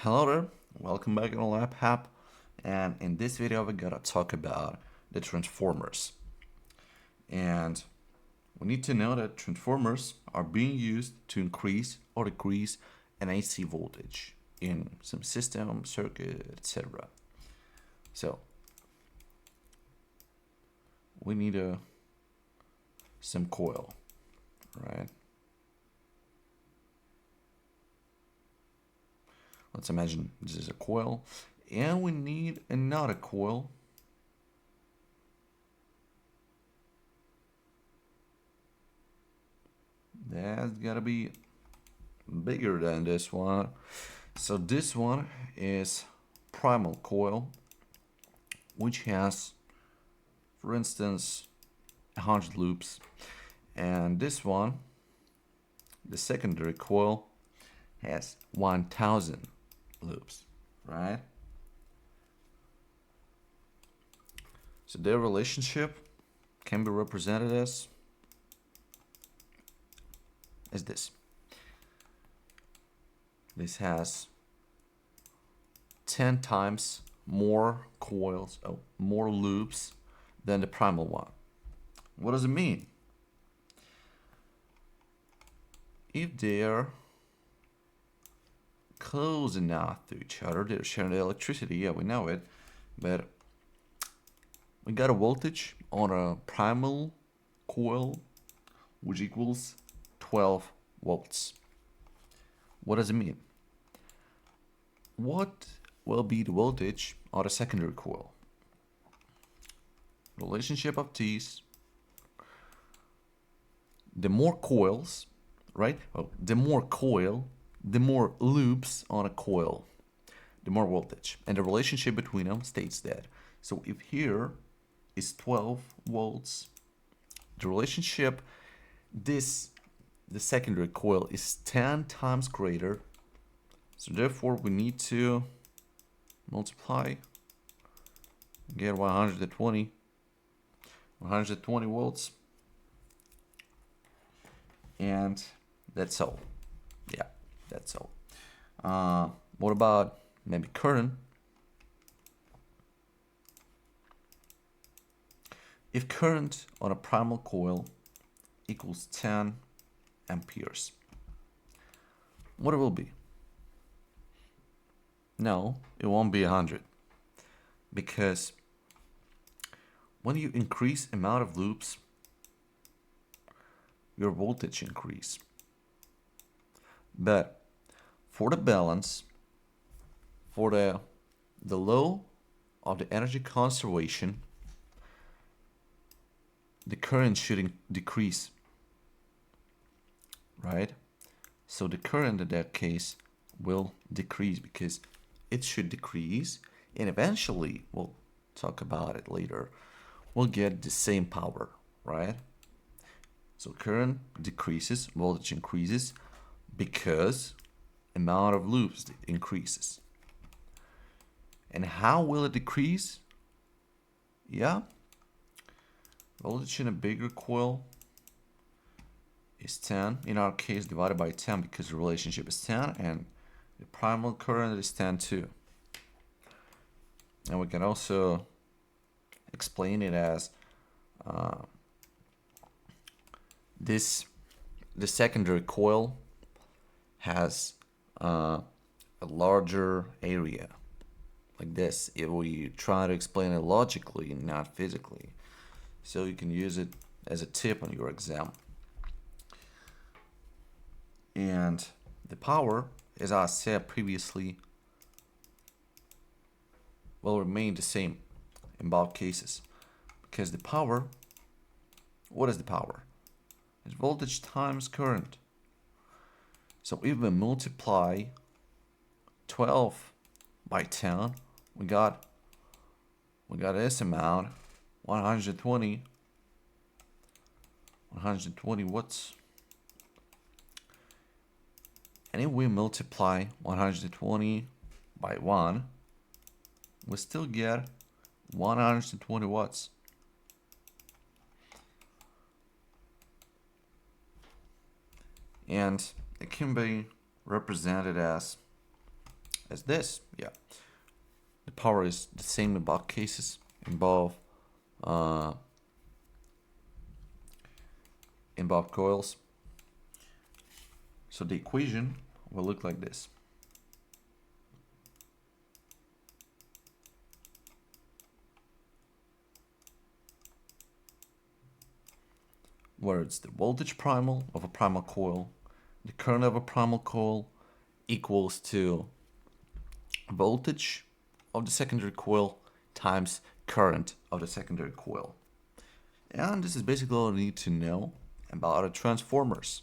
Hello there, welcome back on LabHub, and in this video we're gonna talk about the transformers. And we need to know that transformers are being used to increase or decrease an AC voltage in some system, circuit, etc. So we need some coil, right? Let's imagine this is a coil, and we need another coil. That's gotta be bigger than this one. So this one is primal coil, which has, for instance, 100 loops. And this one, the secondary coil, has 1000 loops, right? So their relationship can be represented as this. This has 10 times more coils, more loops than the primal one. What does it mean? If they're close enough to each other, they're sharing the electricity, yeah, we know it, but we got a voltage on a primal coil which equals 12 volts. What does it mean? What will be the voltage on a secondary coil? Relationship of these, the more coils, right? Well, the more coil, the more loops on a coil, the more voltage. And the relationship between them states that. So if here is 12 volts, the relationship, the secondary coil is 10 times greater. So therefore we need to multiply, get 120 volts. And that's all. Yeah, that's all. What about maybe current? If current on a primal coil equals 10 amperes, what it will be? No, it won't be 100, because when you increase amount of loops, your voltage increase. But for the balance, for the law of the energy conservation, the current should decrease, right? So the current in that case will decrease because it should decrease, and eventually, we'll talk about it later, we'll get the same power, right? So current decreases, voltage increases because amount of loops increases. And how will it decrease? Yeah, voltage in a bigger coil is 10, in our case divided by 10 because the relationship is 10, and the primal current is 10 too. And we can also explain it as the secondary coil has a larger area, like this, if we try to explain it logically and not physically. So you can use it as a tip on your exam. And the power, as I said previously, will remain the same in both cases, because the power, what is the power? It's voltage times current. So if we multiply 12 by 10, we got this amount, 120 watts. And if we multiply 120 by 1, we still get 120 watts. And it can be represented as as this. Yeah, the power is the same in both cases, in both coils. So the equation will look like this. Where it's the voltage primal of a primal coil, the current of a primal coil equals to voltage of the secondary coil times current of the secondary coil. And this is basically all you need to know about our transformers.